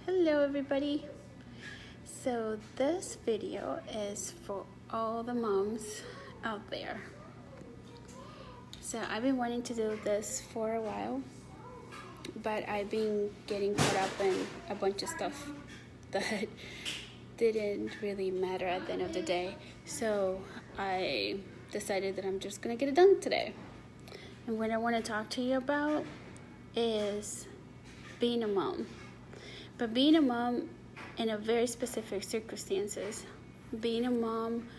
Hello everybody. So this video is for all the moms out there. So I've been wanting to do this for a while, but I've been getting caught up in a bunch of stuff that didn't really matter at the end of the day. So I decided that I'm just gonna get it done today. And what I want to talk to you about is being a mom. But being a mom in a very specific circumstances. Being a mom,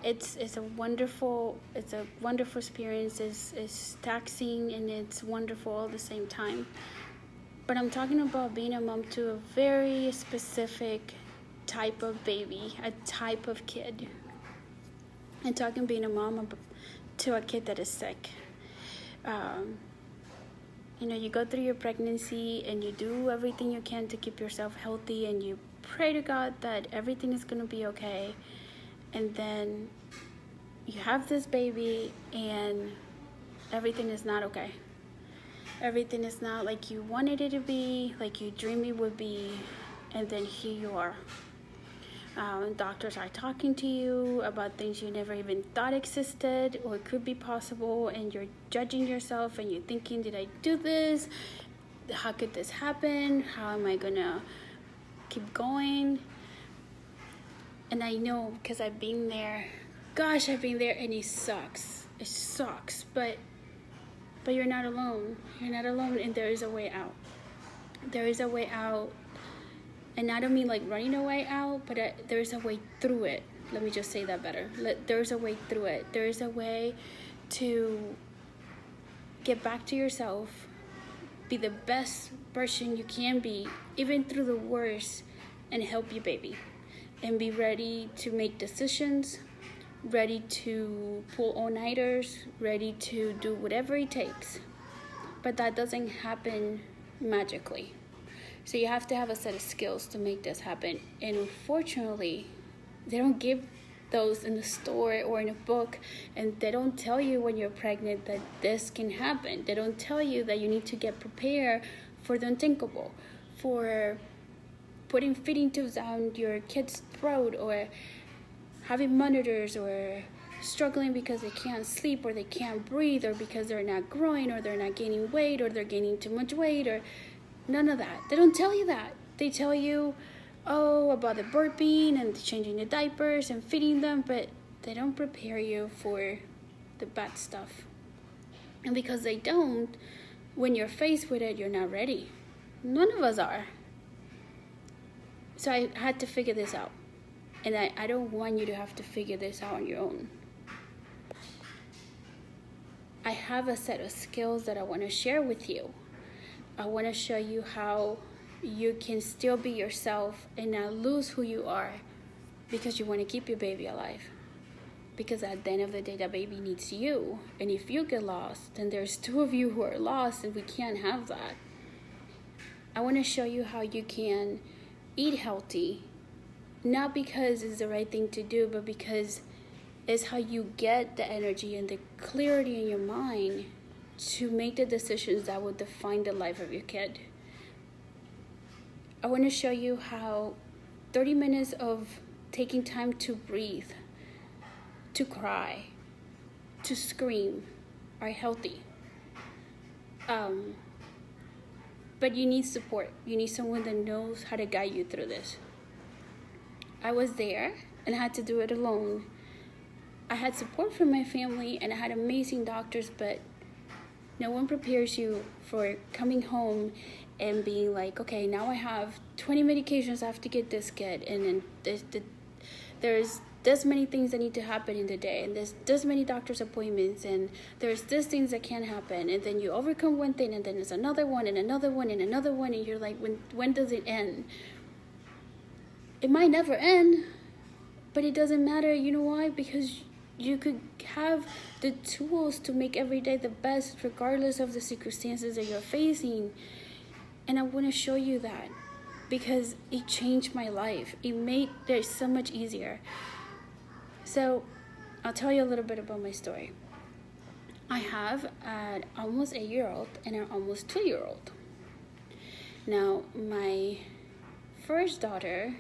it's a wonderful experience. It's taxing and it's wonderful all at the same time. But I'm talking about being a mom to a very specific type of baby, a type of kid. I'm talking being a mom to a kid that is sick. You go through your pregnancy and you do everything you can to keep yourself healthy and you pray to God that everything is going to be okay. And then you have this baby and everything is not okay. Everything is not like you wanted it to be, like you dreamed it would be, and then here you are. Doctors are talking to you about things you never even thought existed or could be possible, and you're judging yourself and you're thinking, did I do this? How could this happen? How am I gonna keep going? And I know because I've been there. Gosh, I've been there, and it sucks. It sucks, but you're not alone. You're not alone, and there is a way out. There is a way out. And I don't mean like running a way out, but there's a way through it. Let me just say that better. There's a way through it. There's a way to get back to yourself, be the best version you can be, even through the worst, and help your baby. And be ready to make decisions, ready to pull all-nighters, ready to do whatever it takes. But that doesn't happen magically. So you have to have a set of skills to make this happen. And unfortunately, they don't give those in the store or in a book, and they don't tell you when you're pregnant that this can happen. They don't tell you that you need to get prepared for the unthinkable, for putting feeding tubes down your kid's throat, or having monitors, or struggling because they can't sleep or they can't breathe, or because they're not growing, or they're not gaining weight, or they're gaining too much weight, or none of that. They don't tell you that. They tell you, about the burping and changing the diapers and feeding them, but they don't prepare you for the bad stuff. And because they don't, when you're faced with it, you're not ready. None of us are. So I had to figure this out. And I don't want you to have to figure this out on your own. I have a set of skills that I want to share with you. I want to show you how you can still be yourself and not lose who you are because you want to keep your baby alive. Because at the end of the day, that baby needs you. And if you get lost, then there's two of you who are lost, and we can't have that. I want to show you how you can eat healthy, not because it's the right thing to do, but because it's how you get the energy and the clarity in your mind to make the decisions that will define the life of your kid. I want to show you how 30 minutes of taking time to breathe, to cry, to scream are healthy. But you need support. You need someone that knows how to guide you through this. I was there and I had to do it alone. I had support from my family and I had amazing doctors, but no one prepares you for coming home and being like, okay, now I have 20 medications I have to get this kid, and then there's this many things that need to happen in the day, and there's this many doctor's appointments, and there's this things that can't happen, and then you overcome one thing, and then there's another one, and another one, and another one, and you're like, when does it end? It might never end, but it doesn't matter. You know why? Because you could have the tools to make every day the best regardless of the circumstances that you're facing. And I want to show you that because it changed my life. It made it so much easier. So I'll tell you a little bit about my story. I have an almost 8-year-old and an almost 2-year-old. Now, my first daughter,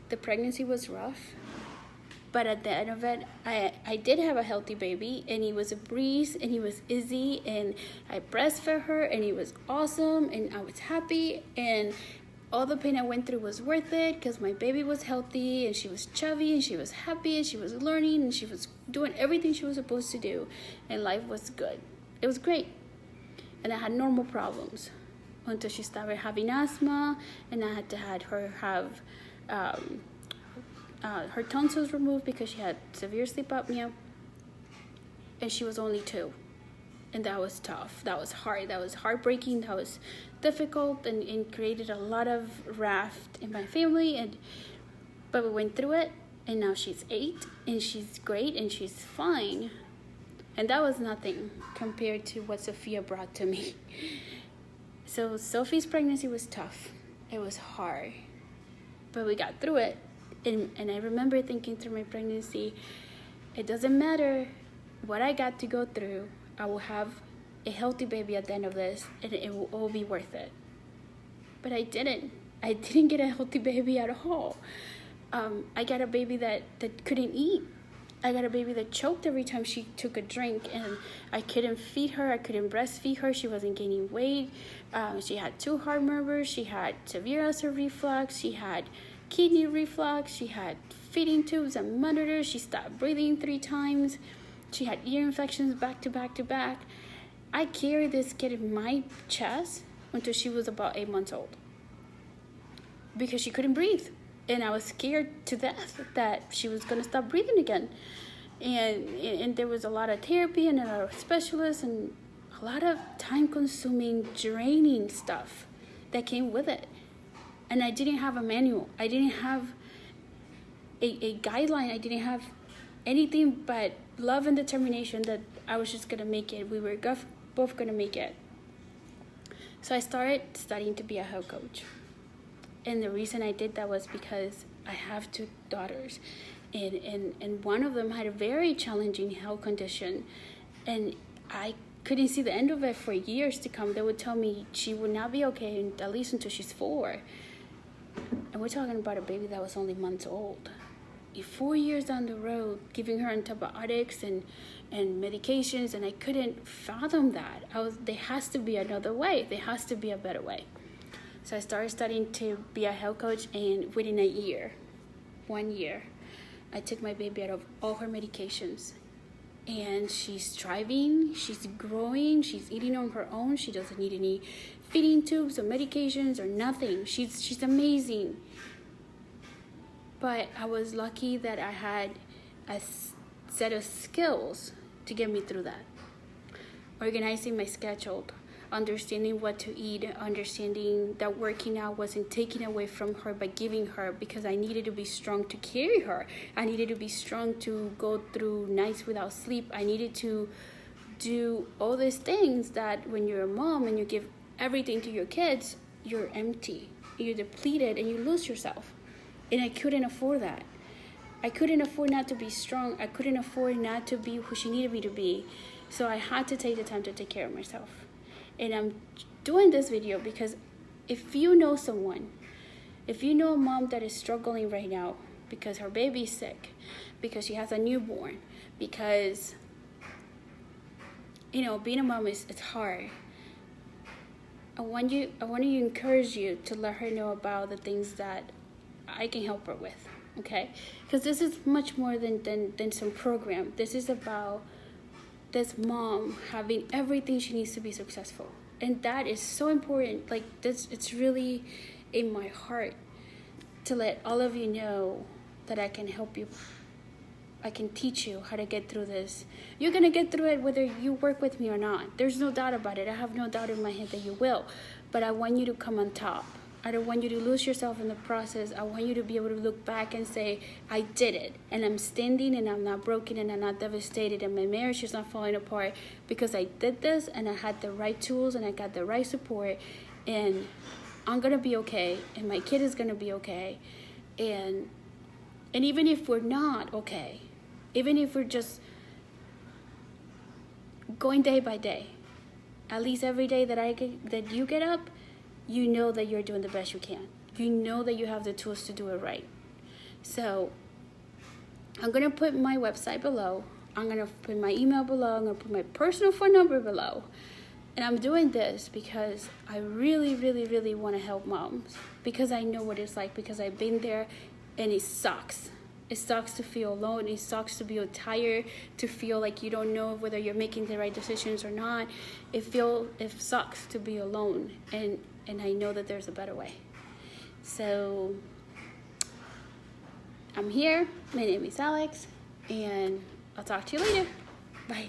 the pregnancy was rough, but at the end of it, I did have a healthy baby, and he was a breeze, and he was easy, and I breastfed her, and he was awesome, and I was happy, and all the pain I went through was worth it because my baby was healthy, and she was chubby, and she was happy, and she was learning, and she was doing everything she was supposed to do, and life was good. It was great, and I had normal problems until she started having asthma, and I had to have her have her tonsils removed because she had severe sleep apnea, and she was only 2, and that was tough. That was hard. That was heartbreaking. That was difficult, and created a lot of raft in my family. But we went through it, and now she's 8, and she's great, and she's fine. And that was nothing compared to what Sophia brought to me. So Sophie's pregnancy was tough. It was hard, but we got through it. And I remember thinking through my pregnancy, it doesn't matter what I got to go through, I will have a healthy baby at the end of this, and it will all be worth it. But I didn't. I didn't get a healthy baby at all. I got a baby that couldn't eat. I got a baby that choked every time she took a drink, and I couldn't feed her. I couldn't breastfeed her. She wasn't gaining weight. She had 2 heart murmurs. She had severe acid reflux. She had kidney reflux. She had feeding tubes and monitors. She stopped breathing 3 times. She had ear infections back to back to back. I carried this kid in my chest until she was about 8 months old because she couldn't breathe. And I was scared to death that she was going to stop breathing again. And there was a lot of therapy and a lot of specialists and a lot of time-consuming, draining stuff that came with it. And I didn't have a manual. I didn't have a guideline. I didn't have anything but love and determination that I was just going to make it. We were both going to make it. So I started studying to be a health coach. And the reason I did that was because I have 2 daughters. And one of them had a very challenging health condition. And I couldn't see the end of it for years to come. They would tell me she would not be okay, at least until she's 4. And we're talking about a baby that was only months old. 4 years down the road, giving her antibiotics and medications, and I couldn't fathom that. There has to be another way. There has to be a better way. So I started studying to be a health coach, and within 1 year, I took my baby out of all her medications. And she's thriving, she's growing, she's eating on her own. She doesn't need any feeding tubes or medications or nothing. She's amazing. But I was lucky that I had a set of skills to get me through that. Organizing my schedule, understanding what to eat, understanding that working out wasn't taken away from her but giving her, because I needed to be strong to carry her. I needed to be strong to go through nights without sleep. I needed to do all these things that when you're a mom and you give everything to your kids, you're empty, you're depleted, and you lose yourself. And I couldn't afford that. I couldn't afford not to be strong. I couldn't afford not to be who she needed me to be. So I had to take the time to take care of myself. And I'm doing this video because if you know someone, if you know a mom that is struggling right now because her baby's sick, because she has a newborn, because, being a mom it's hard. I want to encourage you to let her know about the things that I can help her with, okay? Because this is much more than some program. This is about this mom having everything she needs to be successful. And that is so important. Like this, it's really in my heart to let all of you know that I can help you. I can teach you how to get through this. You're going to get through it whether you work with me or not. There's no doubt about it. I have no doubt in my head that you will. But I want you to come on top. I don't want you to lose yourself in the process. I want you to be able to look back and say, I did it. And I'm standing and I'm not broken and I'm not devastated and my marriage is not falling apart because I did this and I had the right tools and I got the right support and I'm going to be okay and my kid is going to be okay. And even if we're not okay, even if we're just going day by day, at least every day that you get up, you know that you're doing the best you can. You know that you have the tools to do it right. So I'm going to put my website below. I'm going to put my email below. I'm going to put my personal phone number below. And I'm doing this because I really, really, really want to help moms. Because I know what it's like. Because I've been there, and it sucks. It sucks to feel alone. It sucks to be tired, to feel like you don't know whether you're making the right decisions or not. It sucks to be alone. And I know that there's a better way. So I'm here. My name is Alex. And I'll talk to you later. Bye.